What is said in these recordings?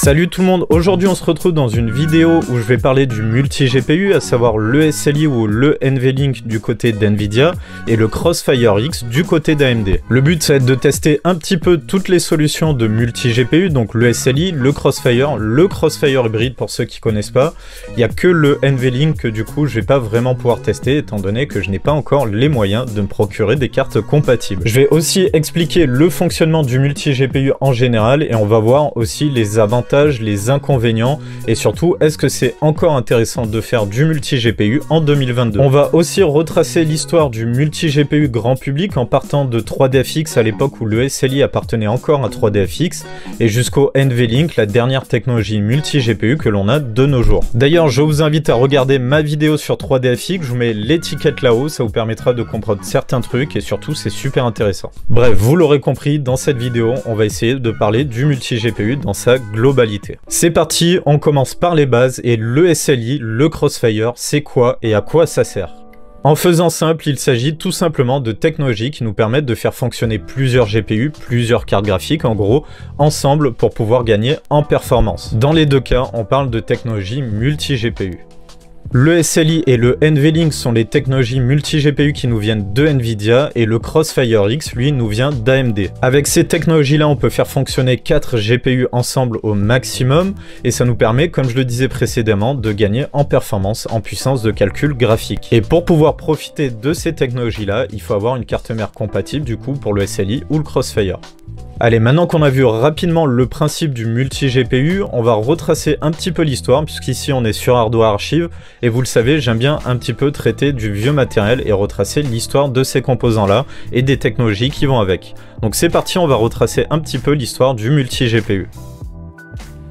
Salut tout le monde, aujourd'hui on se retrouve dans une vidéo où je vais parler du multi-GPU, à savoir le SLI ou le NVLink du côté d'NVIDIA et le Crossfire X du côté d'AMD. Le but ça va être de tester un petit peu toutes les solutions de multi-GPU, donc le SLI, le Crossfire hybride pour ceux qui connaissent pas. Il n'y a que le NVLink que du coup je vais pas vraiment pouvoir tester étant donné que je n'ai pas encore les moyens de me procurer des cartes compatibles. Je vais aussi expliquer le fonctionnement du multi-GPU en général et on va voir aussi les avantages, les inconvénients et surtout est-ce que c'est encore intéressant de faire du multi-GPU en 2022. On va aussi retracer l'histoire du multi-GPU grand public en partant de 3DFX à l'époque où le SLI appartenait encore à 3DFX et jusqu'au NVLink, la dernière technologie multi-GPU que l'on a de nos jours. D'ailleurs, je vous invite à regarder ma vidéo sur 3DFX, je vous mets l'étiquette là-haut, ça vous permettra de comprendre certains trucs et surtout c'est super intéressant. Bref, vous l'aurez compris, dans cette vidéo, on va essayer de parler du multi-GPU dans sa globalité. C'est parti, on commence par les bases et le SLI, le Crossfire, c'est quoi et à quoi ça sert? En faisant simple, il s'agit tout simplement de technologies qui nous permettent de faire fonctionner plusieurs GPU, plusieurs cartes graphiques en gros, ensemble pour pouvoir gagner en performance. Dans les deux cas, on parle de technologie multi-GPU. Le SLI et le NVLink sont les technologies multi-GPU qui nous viennent de NVIDIA et le Crossfire X, lui, nous vient d'AMD. Avec ces technologies-là, on peut faire fonctionner 4 GPU ensemble au maximum et ça nous permet, comme je le disais précédemment, de gagner en performance, en puissance de calcul graphique. Et pour pouvoir profiter de ces technologies-là, il faut avoir une carte mère compatible du coup pour le SLI ou le Crossfire. Allez, maintenant qu'on a vu rapidement le principe du multi-GPU, on va retracer un petit peu l'histoire, puisqu'ici on est sur Hardware Archive, et vous le savez, j'aime bien un petit peu traiter du vieux matériel et retracer l'histoire de ces composants-là et des technologies qui vont avec. Donc c'est parti, on va retracer un petit peu l'histoire du multi-GPU.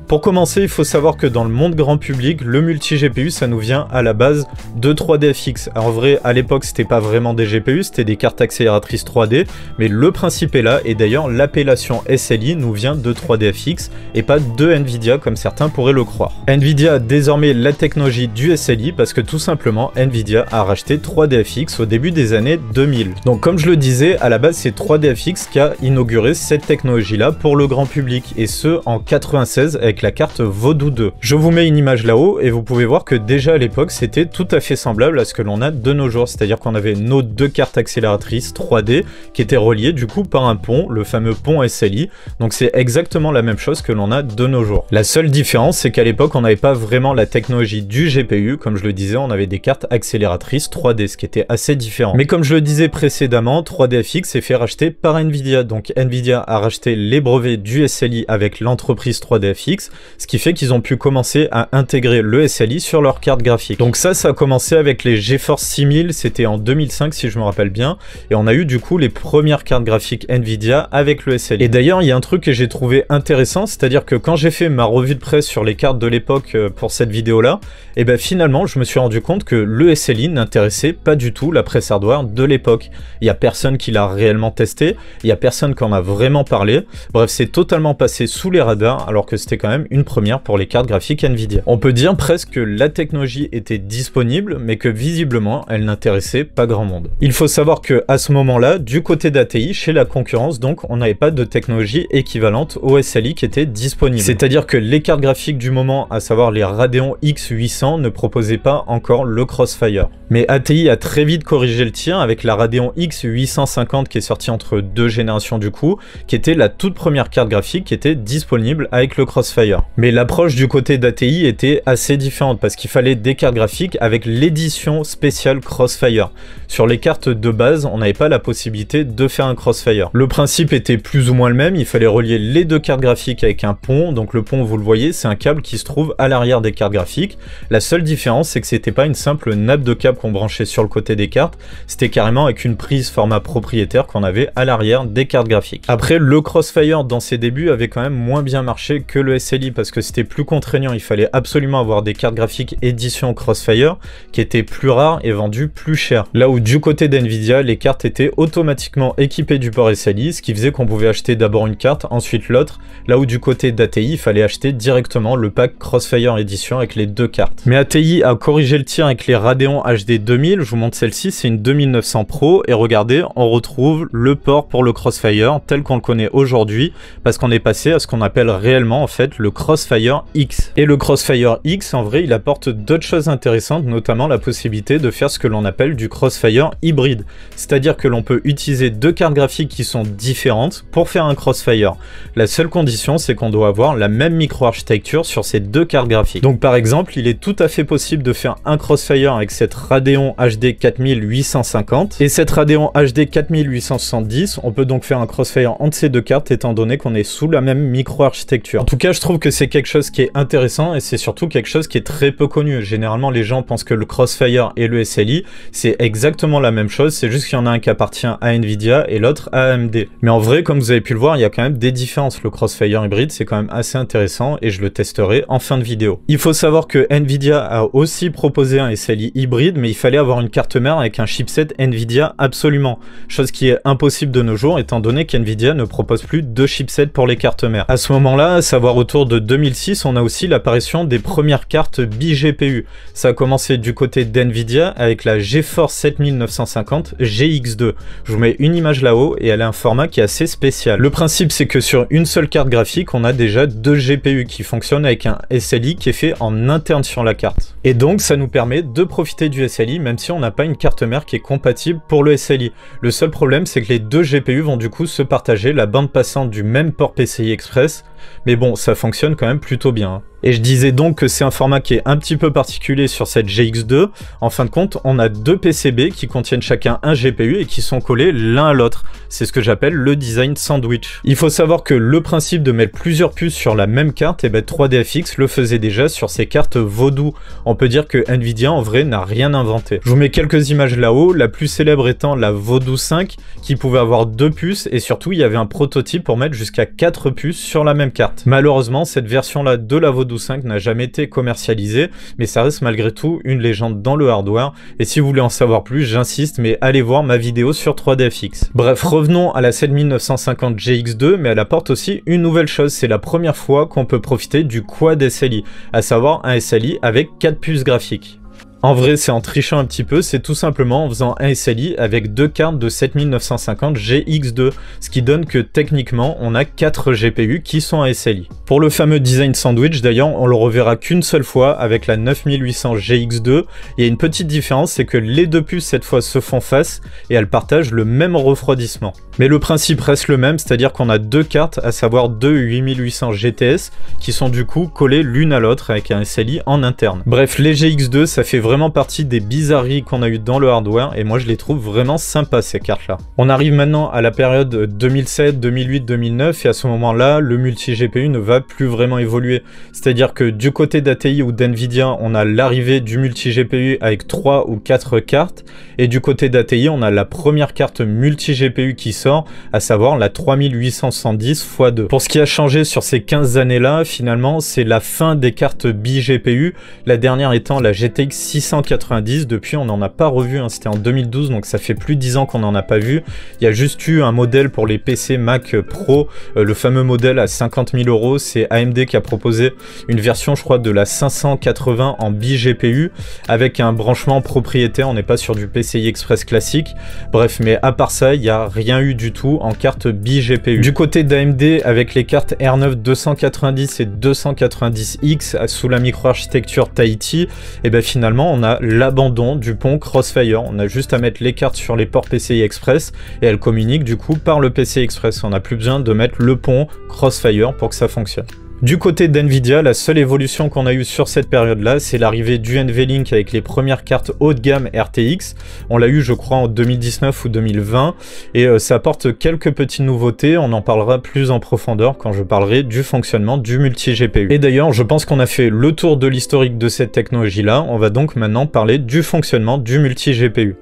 Pour commencer, il faut savoir que dans le monde grand public, le multi-GPU, ça nous vient à la base de 3DFX. Alors en vrai, à l'époque, c'était pas vraiment des GPU, c'était des cartes accélératrices 3D, mais le principe est là, et d'ailleurs, l'appellation SLI nous vient de 3DFX, et pas de NVIDIA, comme certains pourraient le croire. NVIDIA a désormais la technologie du SLI, parce que tout simplement, NVIDIA a racheté 3DFX au début des années 2000. Donc comme je le disais, à la base, c'est 3DFX qui a inauguré cette technologie-là pour le grand public, et ce, en 96, avec la carte Voodoo 2. Je vous mets une image là-haut et vous pouvez voir que déjà à l'époque c'était tout à fait semblable à ce que l'on a de nos jours, c'est-à-dire qu'on avait nos deux cartes accélératrices 3D qui étaient reliées du coup par un pont, le fameux pont SLI, donc c'est exactement la même chose que l'on a de nos jours. La seule différence c'est qu'à l'époque on n'avait pas vraiment la technologie du GPU, comme je le disais, on avait des cartes accélératrices 3D, ce qui était assez différent. Mais comme je le disais précédemment, 3DFX s'est fait racheter par NVIDIA, donc NVIDIA a racheté les brevets du SLI avec l'entreprise 3DFX, ce qui fait qu'ils ont pu commencer à intégrer le SLI sur leur carte graphique. Donc ça a commencé avec les GeForce 6000, c'était en 2005 si je me rappelle bien, et on a eu du coup les premières cartes graphiques NVIDIA avec le SLI. Et d'ailleurs, il y a un truc que j'ai trouvé intéressant, c'est-à-dire que quand j'ai fait ma revue de presse sur les cartes de l'époque pour cette vidéo-là, et ben finalement, je me suis rendu compte que le SLI n'intéressait pas du tout la presse hardware de l'époque. Il y a personne qui l'a réellement testé, il y a personne qui en a vraiment parlé. Bref, c'est totalement passé sous les radars, alors que c'était quand même une première pour les cartes graphiques NVIDIA. On peut dire presque que la technologie était disponible, mais que visiblement, elle n'intéressait pas grand monde. Il faut savoir que à ce moment-là, du côté d'ATI, chez la concurrence, donc, on n'avait pas de technologie équivalente au SLI qui était disponible. C'est-à-dire que les cartes graphiques du moment, à savoir les Radeon X800, ne proposaient pas encore le Crossfire. Mais ATI a très vite corrigé le tir avec la Radeon X850 qui est sortie entre deux générations du coup, qui était la toute première carte graphique qui était disponible avec le Crossfire. Mais l'approche du côté d'ATI était assez différente parce qu'il fallait des cartes graphiques avec l'édition spéciale Crossfire. Sur les cartes de base, on n'avait pas la possibilité de faire un Crossfire. Le principe était plus ou moins le même, il fallait relier les deux cartes graphiques avec un pont. Donc le pont, vous le voyez, c'est un câble qui se trouve à l'arrière des cartes graphiques. La seule différence, c'est que c'était pas une simple nappe de câble qu'on branchait sur le côté des cartes, c'était carrément avec une prise format propriétaire qu'on avait à l'arrière des cartes graphiques. Après, le Crossfire dans ses débuts avait quand même moins bien marché que le SLI parce que c'était plus contraignant, il fallait absolument avoir des cartes graphiques édition Crossfire qui étaient plus rares et vendues plus cher. Là où du côté d'NVIDIA, les cartes étaient automatiquement équipées du port SLI, ce qui faisait qu'on pouvait acheter d'abord une carte, ensuite l'autre, là où du côté d'ATI, il fallait acheter directement le pack Crossfire Edition avec les deux cartes. Mais ATI a corrigé le tir avec les Radeon HD 2000, je vous montre celle-ci, c'est une 2900 Pro, et regardez, on retrouve le port pour le Crossfire tel qu'on le connaît aujourd'hui, parce qu'on est passé à ce qu'on appelle réellement en fait le Crossfire X. Et le Crossfire X, en vrai, il apporte d'autres choses intéressantes, notamment la possibilité de faire ce que l'on appelle du Crossfire hybride. C'est-à-dire que l'on peut utiliser deux cartes graphiques qui sont différentes pour faire un Crossfire. La seule condition, c'est qu'on doit avoir la même microarchitecture sur ces deux cartes graphiques. Donc par exemple, il est tout à fait possible de faire un Crossfire avec cette Radeon HD 4850 et cette Radeon HD 4870. On peut donc faire un Crossfire entre ces deux cartes étant donné qu'on est sous la même microarchitecture. En tout cas, je trouve que c'est quelque chose qui est intéressant et c'est surtout quelque chose qui est très peu connu. Généralement, les gens pensent que le Crossfire et le SLI, c'est exactement la même chose, c'est juste qu'il y en a un qui appartient à Nvidia et l'autre à AMD. Mais en vrai, comme vous avez pu le voir, il y a quand même des différences. Le Crossfire hybride, c'est quand même assez intéressant et je le testerai en fin de vidéo. Il faut savoir que Nvidia a aussi proposé un SLI hybride, mais il fallait avoir une carte mère avec un chipset Nvidia absolument. Chose qui est impossible de nos jours, étant donné qu'Nvidia ne propose plus de chipsets pour les cartes mères. À ce moment-là, à savoir autour de 2006, on a aussi l'apparition des premières cartes bi-GPU. Ça a commencé du côté d'Nvidia avec la GeForce 7950 GX2. Je vous mets une image là-haut et elle a un format qui est assez spécial. Le principe, c'est que sur une seule carte graphique, on a déjà deux GPU qui fonctionnent avec un SLI qui est fait en interne sur la carte. Et donc, ça nous permet de profiter du SLI même si on n'a pas une carte mère qui est compatible pour le SLI. Le seul problème, c'est que les deux GPU vont du coup se partager la bande passante du même port PCI Express, mais bon, ça fonctionne quand même plutôt bien. Et je disais donc que c'est un format qui est un petit peu particulier sur cette GX2. En fin de compte, on a deux PCB qui contiennent chacun un GPU et qui sont collés l'un à l'autre. C'est ce que j'appelle le design sandwich. Il faut savoir que le principe de mettre plusieurs puces sur la même carte, et 3DFX le faisait déjà sur ses cartes Voodoo. On peut dire que Nvidia en vrai n'a rien inventé. Je vous mets quelques images là-haut, la plus célèbre étant la Voodoo 5 qui pouvait avoir deux puces et surtout il y avait un prototype pour mettre jusqu'à 4 puces sur la même carte. Malheureusement, cette version-là de la Voodoo 5 n'a jamais été commercialisée, mais ça reste malgré tout une légende dans le hardware. Et si vous voulez en savoir plus, j'insiste, mais allez voir ma vidéo sur 3DFX. Bref, revenons à la 7950 GX2, mais elle apporte aussi une nouvelle chose. C'est la première fois qu'on peut profiter du Quad SLI, à savoir un SLI avec 4 puces graphiques. En vrai, c'est en trichant un petit peu, c'est tout simplement en faisant un SLI avec deux cartes de 7950 GX2, ce qui donne que techniquement, on a 4 GPU qui sont un SLI. Pour le fameux design sandwich, d'ailleurs, on le reverra qu'une seule fois avec la 9800 GX2. Il y a une petite différence, c'est que les deux puces cette fois se font face et elles partagent le même refroidissement. Mais le principe reste le même, c'est-à-dire qu'on a deux cartes, à savoir deux 8800 GTS, qui sont du coup collées l'une à l'autre avec un SLI en interne. Bref, les GX2, ça fait vraiment partie des bizarreries qu'on a eu dans le hardware et moi je les trouve vraiment sympas ces cartes là. On arrive maintenant à la période 2007, 2008, 2009 et à ce moment là le multi-GPU ne va plus vraiment évoluer. C'est à dire que du côté d'ATI ou d'Nvidia on a l'arrivée du multi-GPU avec 3 ou 4 cartes et du côté d'ATI on a la première carte multi-GPU qui sort, à savoir la 3870 x 2. Pour ce qui a changé sur ces 15 années là, finalement c'est la fin des cartes bi-GPU, la dernière étant la GTX 690, depuis on n'en a pas revu, hein. C'était en 2012 donc ça fait plus de 10 ans qu'on n'en a pas vu. Il y a juste eu un modèle pour les PC Mac Pro, le fameux modèle à 50 000 €, c'est AMD qui a proposé une version je crois de la 580 en bi-GPU avec un branchement propriétaire, on n'est pas sur du PCI Express classique. Bref, mais à part ça, il n'y a rien eu du tout en carte bi-GPU. Du côté d'AMD, avec les cartes R9 290 et 290X sous la microarchitecture Tahiti, et ben finalement on a l'abandon du pont Crossfire. On a juste à mettre les cartes sur les ports PCI Express et elles communiquent du coup par le PCI Express. On n'a plus besoin de mettre le pont Crossfire pour que ça fonctionne. Du côté d'Nvidia, la seule évolution qu'on a eue sur cette période-là, c'est l'arrivée du NVLink avec les premières cartes haut de gamme RTX. On l'a eu, je crois, en 2019 ou 2020, et ça apporte quelques petites nouveautés. On en parlera plus en profondeur quand je parlerai du fonctionnement du multi-GPU. Et d'ailleurs, je pense qu'on a fait le tour de l'historique de cette technologie-là. On va donc maintenant parler du fonctionnement du multi-GPU.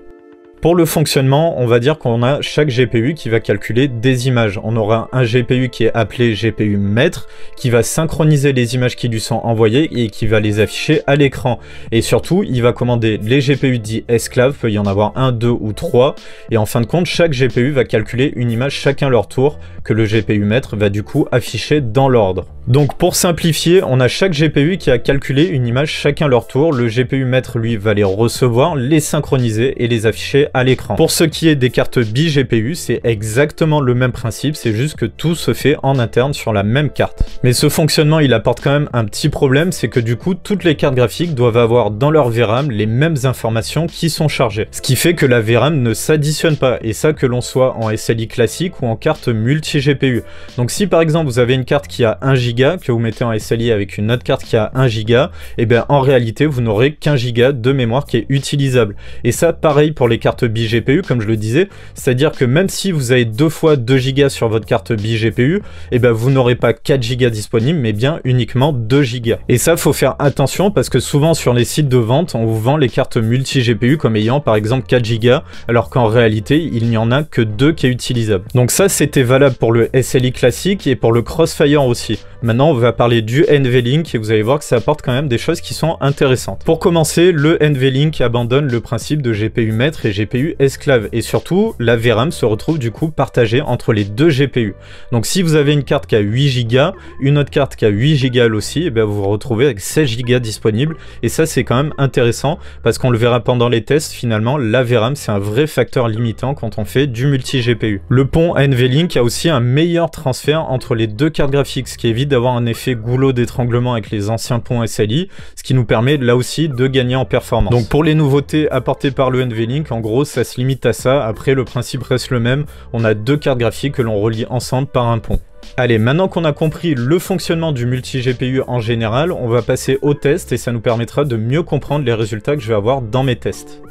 Pour le fonctionnement, on va dire qu'on a chaque GPU qui va calculer des images. On aura un GPU qui est appelé GPU maître, qui va synchroniser les images qui lui sont envoyées et qui va les afficher à l'écran. Et surtout, il va commander les GPU dits esclaves, il peut y en avoir 1, 2 ou 3. Et en fin de compte, chaque GPU va calculer une image chacun leur tour, que le GPU maître va du coup afficher dans l'ordre. Donc pour simplifier, on a chaque GPU qui a calculé une image chacun leur tour. Le GPU maître, lui, va les recevoir, les synchroniser et les afficher à l'écran. Pour ce qui est des cartes bi-GPU, c'est exactement le même principe, c'est juste que tout se fait en interne sur la même carte. Mais ce fonctionnement, il apporte quand même un petit problème, c'est que du coup, toutes les cartes graphiques doivent avoir dans leur VRAM les mêmes informations qui sont chargées. Ce qui fait que la VRAM ne s'additionne pas, et ça que l'on soit en SLI classique ou en carte multi-GPU. Donc si par exemple vous avez une carte qui a 1 Go, que vous mettez en SLI avec une autre carte qui a 1 Go, et bien en réalité vous n'aurez qu'1 Go de mémoire qui est utilisable. Et ça pareil pour les cartes bi-GPU comme je le disais, c'est-à-dire que même si vous avez 2 fois 2 Go sur votre carte bi-GPU, et bien vous n'aurez pas 4 Go disponibles, mais bien uniquement 2 Go. Et ça faut faire attention parce que souvent sur les sites de vente, on vous vend les cartes multi-GPU comme ayant par exemple 4 Go, alors qu'en réalité il n'y en a que 2 qui est utilisable. Donc ça c'était valable pour le SLI classique et pour le Crossfire aussi. Maintenant on va parler du NVLink et vous allez voir que ça apporte quand même des choses qui sont intéressantes. Pour commencer, le NVLink abandonne le principe de GPU maître et GPU esclave, et surtout la VRAM se retrouve du coup partagée entre les deux GPU. Donc si vous avez une carte qui a 8 Go, une autre carte qui a 8 Go aussi, et bien vous vous retrouvez avec 16 Go disponibles, et ça c'est quand même intéressant parce qu'on le verra pendant les tests, finalement la VRAM c'est un vrai facteur limitant quand on fait du multi-GPU. Le pont NVLink a aussi un meilleur transfert entre les deux cartes graphiques, ce qui évite d'avoir un effet goulot d'étranglement avec les anciens ponts SLI, ce qui nous permet là aussi de gagner en performance. Donc pour les nouveautés apportées par le NVLink, en gros ça se limite à ça, après le principe reste le même, on a deux cartes graphiques que l'on relie ensemble par un pont. Allez, maintenant qu'on a compris le fonctionnement du multi-GPU en général, on va passer au test et ça nous permettra de mieux comprendre les résultats que je vais avoir dans mes tests.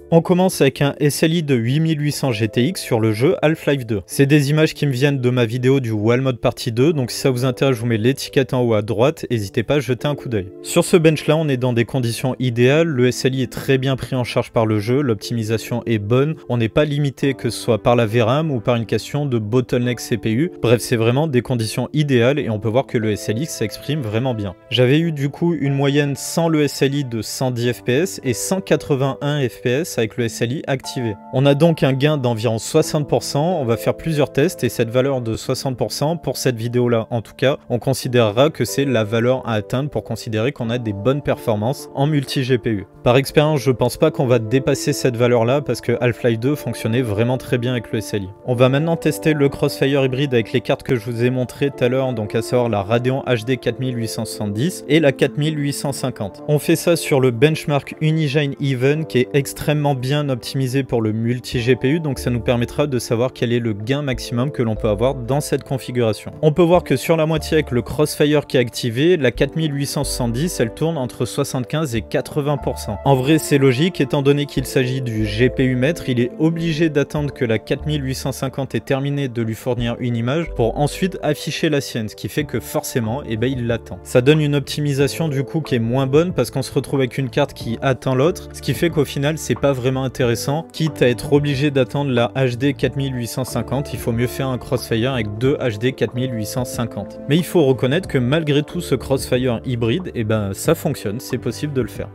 On commence avec un SLI de 8800 GTX sur le jeu Half-Life 2. C'est des images qui me viennent de ma vidéo du Walmode Partie 2, donc si ça vous intéresse, je vous mets l'étiquette en haut à droite, n'hésitez pas à jeter un coup d'œil. Sur ce bench là, on est dans des conditions idéales, le SLI est très bien pris en charge par le jeu, l'optimisation est bonne, on n'est pas limité que ce soit par la VRAM ou par une question de bottleneck CPU, bref c'est vraiment des conditions idéales et on peut voir que le SLI s'exprime vraiment bien. J'avais eu du coup une moyenne sans le SLI de 110 fps et 181 fps avec le SLI activé. On a donc un gain d'environ 60%, on va faire plusieurs tests et cette valeur de 60%, pour cette vidéo là en tout cas, on considérera que c'est la valeur à atteindre pour considérer qu'on a des bonnes performances en multi-GPU. Par expérience, je pense pas qu'on va dépasser cette valeur là parce que Half-Life 2 fonctionnait vraiment très bien avec le SLI. On va maintenant tester le Crossfire hybride avec les cartes que je vous ai montrées tout à l'heure, donc à savoir la Radeon HD 4870 et la 4850. On fait ça sur le benchmark Unigine Even qui est extrêmement bien optimisé pour le multi-GPU, donc ça nous permettra de savoir quel est le gain maximum que l'on peut avoir dans cette configuration. On peut voir que sur la moitié avec le Crossfire qui est activé, la 4870 elle tourne entre 75 et 80%. En vrai c'est logique étant donné qu'il s'agit du GPU maître, il est obligé d'attendre que la 4850 ait terminé de lui fournir une image pour ensuite afficher la sienne, ce qui fait que forcément il l'attend. Ça donne une optimisation du coup qui est moins bonne parce qu'on se retrouve avec une carte qui attend l'autre, ce qui fait qu'au final c'est pas vraiment intéressant, quitte à être obligé d'attendre la HD 4850, il faut mieux faire un Crossfire avec deux HD 4850. Mais il faut reconnaître que malgré tout ce Crossfire hybride, ça fonctionne, c'est possible de le faire.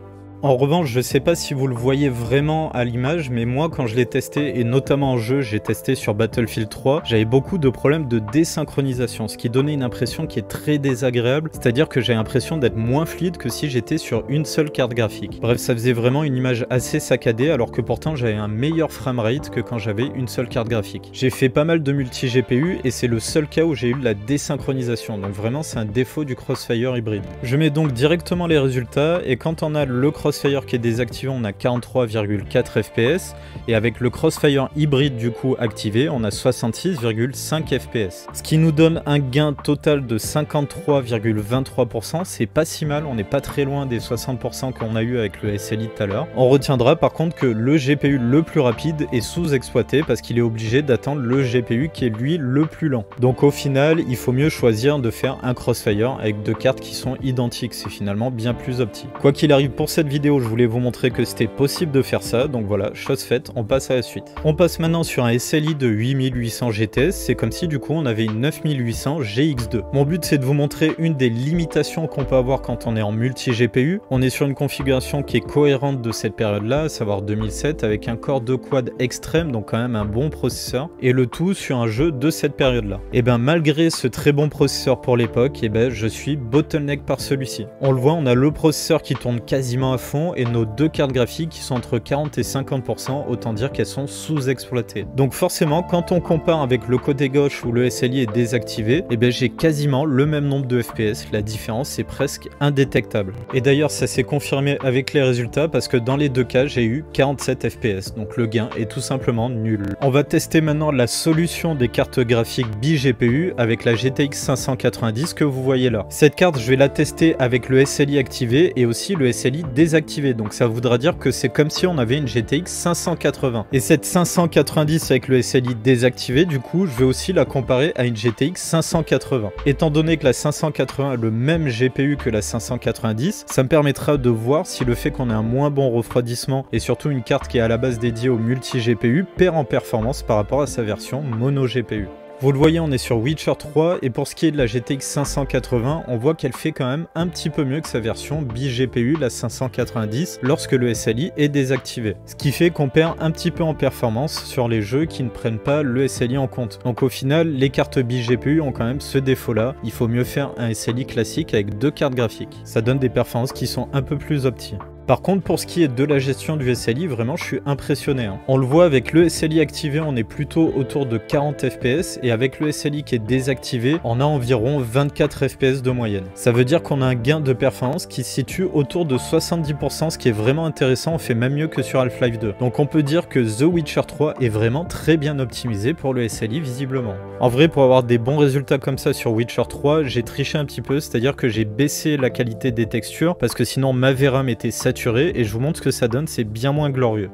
En revanche, je sais pas si vous le voyez vraiment à l'image, mais moi quand je l'ai testé, et notamment en jeu, j'ai testé sur Battlefield 3, j'avais beaucoup de problèmes de désynchronisation, ce qui donnait une impression qui est très désagréable, c'est-à-dire que j'ai l'impression d'être moins fluide que si j'étais sur une seule carte graphique. Bref, ça faisait vraiment une image assez saccadée, alors que pourtant j'avais un meilleur framerate que quand j'avais une seule carte graphique. J'ai fait pas mal de multi-GPU, et c'est le seul cas où j'ai eu de la désynchronisation, donc vraiment c'est un défaut du Crossfire hybride. Je mets donc directement les résultats, et quand on a le Crossfire qui est désactivé, on a 43,4 fps et avec le Crossfire hybride du coup activé, on a 66,5 fps. Ce qui nous donne un gain total de 53,23%, c'est pas si mal, on n'est pas très loin des 60% qu'on a eu avec le SLI tout à l'heure. On retiendra par contre que le GPU le plus rapide est sous-exploité parce qu'il est obligé d'attendre le GPU qui est lui le plus lent. Donc au final, il faut mieux choisir de faire un Crossfire avec deux cartes qui sont identiques, c'est finalement bien plus optique. Quoi qu'il arrive pour cette vidéo, vidéo, je voulais vous montrer que c'était possible de faire ça, donc voilà, chose faite, on passe à la suite. On passe maintenant sur un SLI de 8800 GTS, c'est comme si du coup on avait une 9800 GX2. Mon but c'est de vous montrer une des limitations qu'on peut avoir quand on est en multi-GPU. On est sur une configuration qui est cohérente de cette période-là, à savoir 2007, avec un Core 2 Quad extrême, donc quand même un bon processeur, et le tout sur un jeu de cette période-là. Et ben malgré ce très bon processeur pour l'époque, et ben je suis bottleneck par celui-ci. On le voit, on a le processeur qui tourne quasiment à fond et nos deux cartes graphiques qui sont entre 40 et 50%, autant dire qu'elles sont sous-exploitées. Donc forcément, quand on compare avec le côté gauche où le SLI est désactivé, et ben j'ai quasiment le même nombre de FPS, la différence est presque indétectable. Et d'ailleurs ça s'est confirmé avec les résultats parce que dans les deux cas j'ai eu 47 FPS, donc le gain est tout simplement nul. On va tester maintenant la solution des cartes graphiques bi-GPU avec la GTX 590 que vous voyez là. Cette carte je vais la tester avec le SLI activé et aussi le SLI désactivé, donc ça voudra dire que c'est comme si on avait une GTX 580. Et cette 590 avec le SLI désactivé, du coup je vais aussi la comparer à une GTX 580. Étant donné que la 580 a le même GPU que la 590, ça me permettra de voir si le fait qu'on ait un moins bon refroidissement et surtout une carte qui est à la base dédiée au multi-GPU perd en performance par rapport à sa version mono-GPU. Vous le voyez, on est sur Witcher 3 et pour ce qui est de la GTX 580, on voit qu'elle fait quand même un petit peu mieux que sa version bi-GPU, la 590, lorsque le SLI est désactivé. Ce qui fait qu'on perd un petit peu en performance sur les jeux qui ne prennent pas le SLI en compte. Donc au final, les cartes bi-GPU ont quand même ce défaut-là. Il faut mieux faire un SLI classique avec deux cartes graphiques. Ça donne des performances qui sont un peu plus optimes. Par contre, pour ce qui est de la gestion du SLI, vraiment je suis impressionné. On le voit avec le SLI activé, on est plutôt autour de 40 FPS et avec le SLI qui est désactivé, on a environ 24 FPS de moyenne. Ça veut dire qu'on a un gain de performance qui se situe autour de 70%, ce qui est vraiment intéressant, on fait même mieux que sur Half-Life 2. Donc on peut dire que The Witcher 3 est vraiment très bien optimisé pour le SLI visiblement. En vrai, pour avoir des bons résultats comme ça sur Witcher 3, j'ai triché un petit peu, c'est-à-dire que j'ai baissé la qualité des textures parce que sinon ma VRAM était saturée et je vous montre ce que ça donne, c'est bien moins glorieux.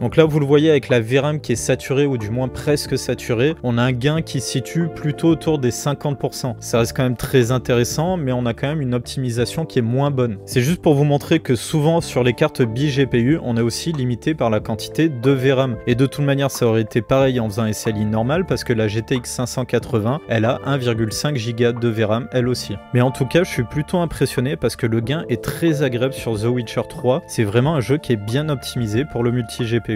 Donc là vous le voyez avec la VRAM qui est saturée ou du moins presque saturée, on a un gain qui se situe plutôt autour des 50%. Ça reste quand même très intéressant mais on a quand même une optimisation qui est moins bonne. C'est juste pour vous montrer que souvent sur les cartes bi-GPU on est aussi limité par la quantité de VRAM. Et de toute manière ça aurait été pareil en faisant un SLI normal parce que la GTX 580 elle a 1,5 Go de VRAM elle aussi. Mais en tout cas je suis plutôt impressionné parce que le gain est très agréable sur The Witcher 3. C'est vraiment un jeu qui est bien optimisé pour le multi-GPU.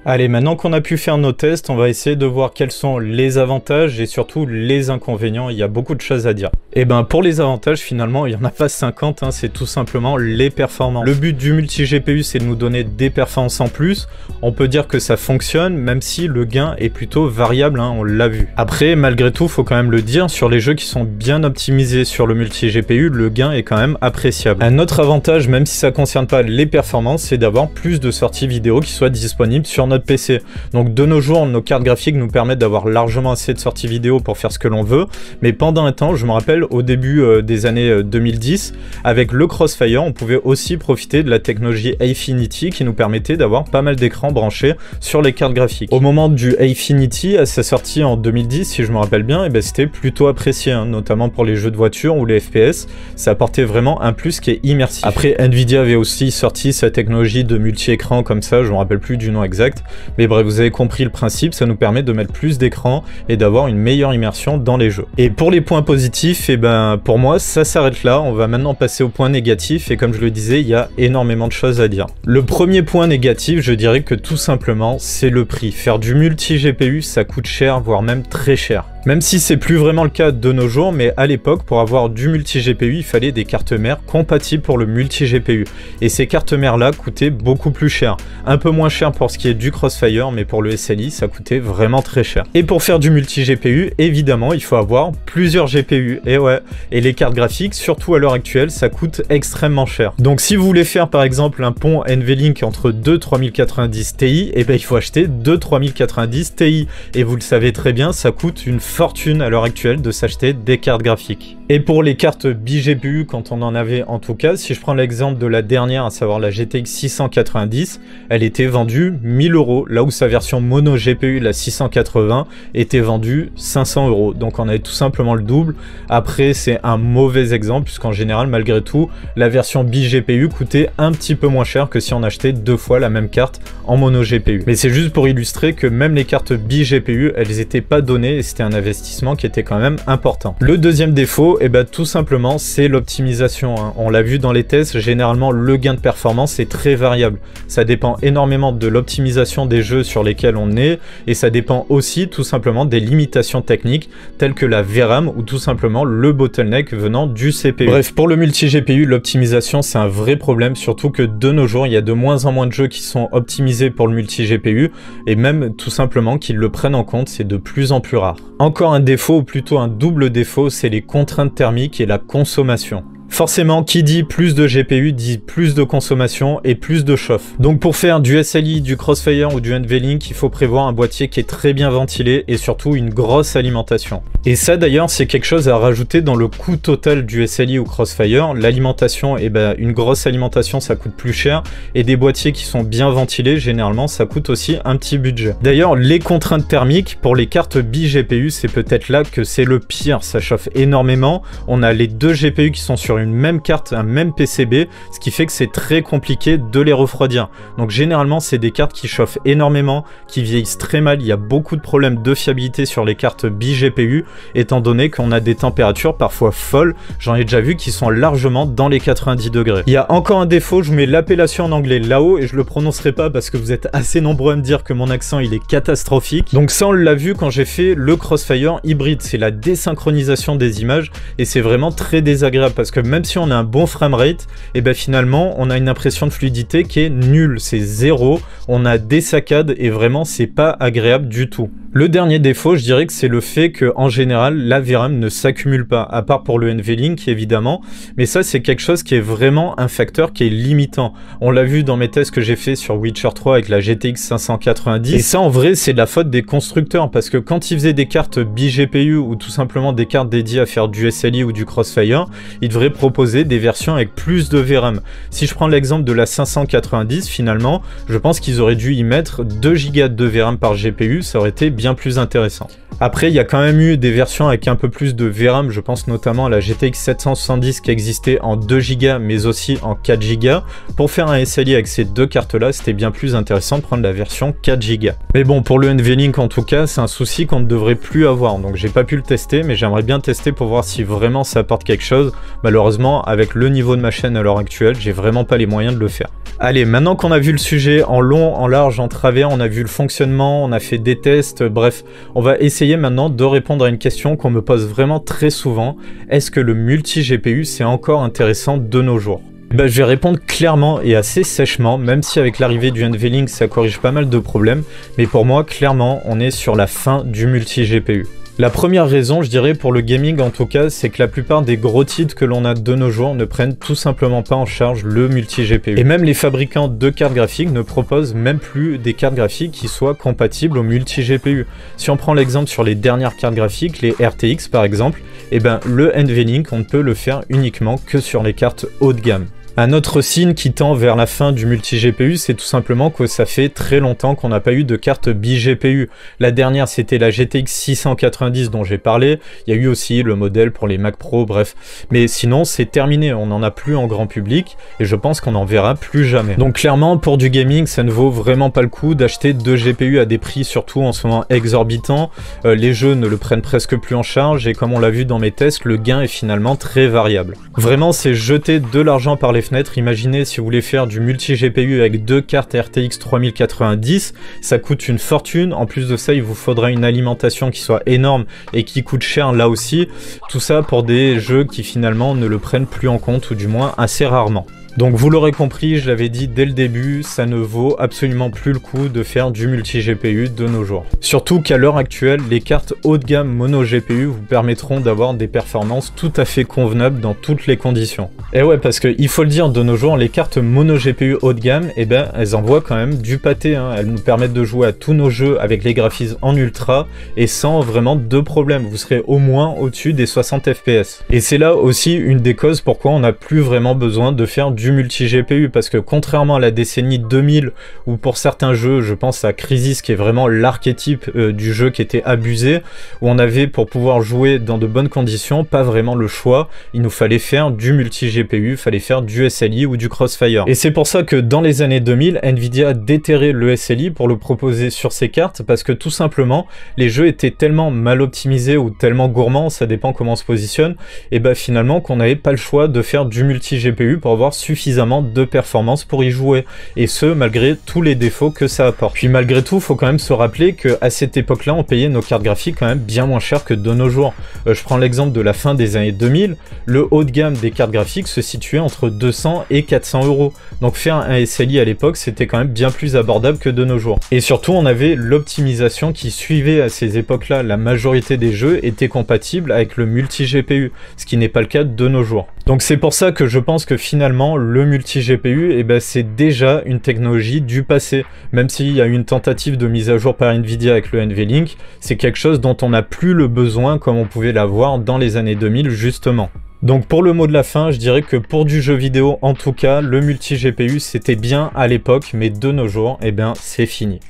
Allez, maintenant qu'on a pu faire nos tests, on va essayer de voir quels sont les avantages et surtout les inconvénients. Il y a beaucoup de choses à dire. Et ben pour les avantages, finalement, il n'y en a pas 50, hein, c'est tout simplement les performances. Le but du multi-GPU, c'est de nous donner des performances en plus. On peut dire que ça fonctionne, même si le gain est plutôt variable, hein, on l'a vu. Après, malgré tout, faut quand même le dire, sur les jeux qui sont bien optimisés sur le multi-GPU, le gain est quand même appréciable. Un autre avantage, même si ça ne concerne pas les performances, c'est d'avoir plus de sorties vidéo qui soient disponibles sur notre PC. Donc de nos jours, nos cartes graphiques nous permettent d'avoir largement assez de sorties vidéo pour faire ce que l'on veut, mais pendant un temps, je me rappelle au début des années 2010, avec le Crossfire, on pouvait aussi profiter de la technologie Affinity qui nous permettait d'avoir pas mal d'écrans branchés sur les cartes graphiques. Au moment du Affinity, à sa sortie en 2010, si je me rappelle bien, et ben c'était plutôt apprécié, hein, notamment pour les jeux de voiture ou les FPS, ça apportait vraiment un plus qui est immersif. Après, Nvidia avait aussi sorti sa technologie de multi-écran comme ça, je me rappelle plus du nom exact, mais bref, vous avez compris le principe, ça nous permet de mettre plus d'écran et d'avoir une meilleure immersion dans les jeux. Et pour les points positifs, et ben pour moi ça s'arrête là, on va maintenant passer aux points négatifs et comme je le disais, il y a énormément de choses à dire. Le premier point négatif, je dirais que tout simplement, c'est le prix. Faire du multi-GPU, ça coûte cher, voire même très cher. Même si c'est plus vraiment le cas de nos jours, mais à l'époque, pour avoir du multi-GPU, il fallait des cartes mères compatibles pour le multi-GPU. Et ces cartes mères-là coûtaient beaucoup plus cher. Un peu moins cher pour ce qui est du Crossfire, mais pour le SLI, ça coûtait vraiment très cher. Et pour faire du multi-GPU, évidemment, il faut avoir plusieurs GPU. Et ouais, et les cartes graphiques, surtout à l'heure actuelle, ça coûte extrêmement cher. Donc si vous voulez faire par exemple un pont NVLink entre deux 3090 Ti, et ben il faut acheter deux 3090 Ti. Et vous le savez très bien, ça coûte une fortune à l'heure actuelle de s'acheter des cartes graphiques. Et pour les cartes bi-GPU, quand on en avait en tout cas, si je prends l'exemple de la dernière, à savoir la GTX 690, elle était vendue 1000 €, là où sa version mono GPU, la 680, était vendue 500 €. Donc on avait tout simplement le double. Après, c'est un mauvais exemple, puisqu'en général, malgré tout, la version bi-GPU coûtait un petit peu moins cher que si on achetait 2 fois la même carte en mono GPU. Mais c'est juste pour illustrer que même les cartes bi-GPU, elles n'étaient pas données et c'était un investissement qui était quand même important. Le deuxième défaut, et bah tout simplement c'est l'optimisation, hein. On l'a vu dans les tests, généralement le gain de performance est très variable. Ça dépend énormément de l'optimisation des jeux sur lesquels on est et ça dépend aussi tout simplement des limitations techniques telles que la VRAM ou tout simplement le bottleneck venant du CPU. Bref, pour le multi-GPU, l'optimisation c'est un vrai problème, surtout que de nos jours il y a de moins en moins de jeux qui sont optimisés pour le multi-GPU et même tout simplement qu'ils le prennent en compte, c'est de plus en plus rare. Encore un défaut ou plutôt un double défaut, c'est les contraintes thermique et la consommation. Forcément, qui dit plus de GPU dit plus de consommation et plus de chauffe. Donc pour faire du SLI, du Crossfire ou du NVLink, il faut prévoir un boîtier qui est très bien ventilé et surtout une grosse alimentation. Et ça d'ailleurs, c'est quelque chose à rajouter dans le coût total du SLI ou Crossfire. L'alimentation, une grosse alimentation, ça coûte plus cher et des boîtiers qui sont bien ventilés, généralement, ça coûte aussi un petit budget. D'ailleurs, les contraintes thermiques pour les cartes bi-GPU, c'est peut-être là que c'est le pire. Ça chauffe énormément. On a les deux GPU qui sont sur une même carte, un même PCB, ce qui fait que c'est très compliqué de les refroidir. Donc généralement c'est des cartes qui chauffent énormément, qui vieillissent très mal, il y a beaucoup de problèmes de fiabilité sur les cartes bi-GPU, étant donné qu'on a des températures parfois folles, j'en ai déjà vu qui sont largement dans les 90 degrés. Il y a encore un défaut, je vous mets l'appellation en anglais là-haut et je le prononcerai pas parce que vous êtes assez nombreux à me dire que mon accent il est catastrophique. Donc ça on l'a vu quand j'ai fait le Crossfire hybride, c'est la désynchronisation des images et c'est vraiment très désagréable parce que même si on a un bon framerate, et ben finalement on a une impression de fluidité qui est nulle, c'est zéro, on a des saccades et vraiment c'est pas agréable du tout. Le dernier défaut, je dirais que c'est le fait que en général la VRAM ne s'accumule pas, à part pour le NVLink évidemment, mais ça c'est quelque chose qui est vraiment un facteur qui est limitant. On l'a vu dans mes tests que j'ai fait sur Witcher 3 avec la GTX 590, et ça en vrai c'est de la faute des constructeurs, parce que quand ils faisaient des cartes bi-GPU ou tout simplement des cartes dédiées à faire du SLI ou du Crossfire, ils devraient proposer des versions avec plus de VRAM. Si je prends l'exemple de la 590, finalement, je pense qu'ils auraient dû y mettre 2 Go de VRAM par GPU, ça aurait été bien plus intéressant. Après, il y a quand même eu des versions avec un peu plus de VRAM, je pense notamment à la GTX 770 qui existait en 2 Go mais aussi en 4 Go. Pour faire un SLI avec ces deux cartes-là, c'était bien plus intéressant de prendre la version 4 Go. Mais bon, pour le NVLink en tout cas, c'est un souci qu'on ne devrait plus avoir, donc j'ai pas pu le tester, mais j'aimerais bien tester pour voir si vraiment ça apporte quelque chose. Malheureusement, avec le niveau de ma chaîne à l'heure actuelle, j'ai vraiment pas les moyens de le faire. Allez, maintenant qu'on a vu le sujet en long, en large, en travers, on a vu le fonctionnement, on a fait des tests, bref, on va essayer maintenant de répondre à une question qu'on me pose vraiment très souvent. Est-ce que le multi-GPU c'est encore intéressant de nos jours ? Je vais répondre clairement et assez sèchement, même si avec l'arrivée du NVLink ça corrige pas mal de problèmes, mais pour moi clairement on est sur la fin du multi-GPU. La première raison, je dirais, pour le gaming en tout cas, c'est que la plupart des gros titres que l'on a de nos jours ne prennent tout simplement pas en charge le multi-GPU. Et même les fabricants de cartes graphiques ne proposent même plus des cartes graphiques qui soient compatibles au multi-GPU. Si on prend l'exemple sur les dernières cartes graphiques, les RTX par exemple, le NVLink, on ne peut le faire uniquement que sur les cartes haut de gamme. Un autre signe qui tend vers la fin du multi-GPU, c'est tout simplement que ça fait très longtemps qu'on n'a pas eu de carte bi-GPU. La dernière, c'était la GTX 690 dont j'ai parlé. Il y a eu aussi le modèle pour les Mac Pro, bref. Mais sinon, c'est terminé. On n'en a plus en grand public et je pense qu'on n'en verra plus jamais. Donc clairement, pour du gaming, ça ne vaut vraiment pas le coup d'acheter deux GPU à des prix surtout en ce moment exorbitants. Les jeux ne le prennent presque plus en charge et comme on l'a vu dans mes tests, le gain est finalement très variable. Vraiment, c'est jeter de l'argent par les fenêtres. Imaginez si vous voulez faire du multi-GPU avec deux cartes RTX 3090, ça coûte une fortune. En plus de ça, il vous faudra une alimentation qui soit énorme et qui coûte cher là aussi. Tout ça pour des jeux qui finalement ne le prennent plus en compte ou du moins assez rarement. Donc vous l'aurez compris, je l'avais dit dès le début, ça ne vaut absolument plus le coup de faire du multi-GPU de nos jours. Surtout qu'à l'heure actuelle, les cartes haut de gamme mono GPU vous permettront d'avoir des performances tout à fait convenables dans toutes les conditions. Et ouais, parce qu'il faut le dire, de nos jours, les cartes mono GPU haut de gamme, eh ben, elles envoient quand même du pâté, hein. Elles nous permettent de jouer à tous nos jeux avec les graphismes en ultra et sans vraiment de problème. Vous serez au moins au-dessus des 60 FPS. Et c'est là aussi une des causes pourquoi on n'a plus vraiment besoin de faire du multi-GPU, parce que contrairement à la décennie 2000, où pour certains jeux, je pense à Crysis qui est vraiment l'archétype du jeu qui était abusé, où on avait pour pouvoir jouer dans de bonnes conditions, pas vraiment le choix, il nous fallait faire du multi-GPU, fallait faire du SLI ou du Crossfire. Et c'est pour ça que dans les années 2000, Nvidia a déterré le SLI pour le proposer sur ses cartes, parce que tout simplement, les jeux étaient tellement mal optimisés ou tellement gourmands, ça dépend comment on se positionne, et bah finalement qu'on n'avait pas le choix de faire du multi-GPU pour avoir suffisamment de performance pour y jouer, et ce malgré tous les défauts que ça apporte. Puis malgré tout, faut quand même se rappeler qu'à cette époque-là, on payait nos cartes graphiques quand même bien moins cher que de nos jours. Je prends l'exemple de la fin des années 2000, le haut de gamme des cartes graphiques se situait entre 200 et 400 €. Donc faire un SLI à l'époque, c'était quand même bien plus abordable que de nos jours. Et surtout, on avait l'optimisation qui suivait à ces époques-là. La majorité des jeux étaient compatibles avec le multi-GPU, ce qui n'est pas le cas de nos jours. Donc c'est pour ça que je pense que finalement, le multi-GPU, eh ben, c'est déjà une technologie du passé. Même s'il y a eu une tentative de mise à jour par Nvidia avec le NVLink, c'est quelque chose dont on n'a plus le besoin comme on pouvait l'avoir dans les années 2000 justement. Donc pour le mot de la fin, je dirais que pour du jeu vidéo en tout cas, le multi-GPU c'était bien à l'époque, mais de nos jours, eh ben c'est fini.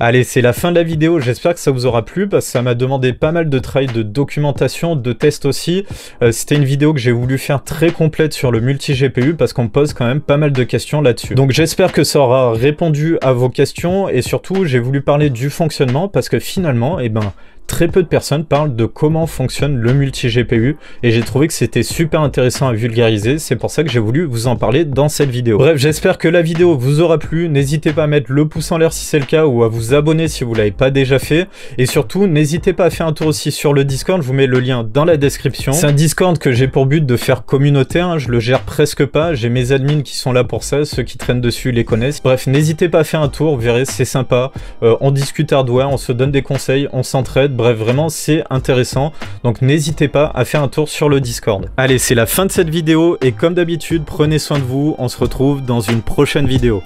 Allez, c'est la fin de la vidéo, j'espère que ça vous aura plu, parce que ça m'a demandé pas mal de travail de documentation, de tests aussi. C'était une vidéo que j'ai voulu faire très complète sur le multi-GPU, parce qu'on me pose quand même pas mal de questions là-dessus. Donc j'espère que ça aura répondu à vos questions, et surtout j'ai voulu parler du fonctionnement, parce que finalement, eh ben, très peu de personnes parlent de comment fonctionne le multi-GPU, et j'ai trouvé que c'était super intéressant à vulgariser, c'est pour ça que j'ai voulu vous en parler dans cette vidéo. Bref, j'espère que la vidéo vous aura plu, n'hésitez pas à mettre le pouce en l'air si c'est le cas, ou à vous abonner si vous l'avez pas déjà fait, et surtout n'hésitez pas à faire un tour aussi sur le Discord, je vous mets le lien dans la description. C'est un Discord que j'ai pour but de faire communautaire, hein, je le gère presque pas, j'ai mes admins qui sont là pour ça, ceux qui traînent dessus les connaissent. Bref, n'hésitez pas à faire un tour, vous verrez, c'est sympa, on discute hardware, on se donne des conseils, on s'entraide. Bref, vraiment c'est intéressant, donc n'hésitez pas à faire un tour sur le Discord. Allez, c'est la fin de cette vidéo, et comme d'habitude, prenez soin de vous, on se retrouve dans une prochaine vidéo.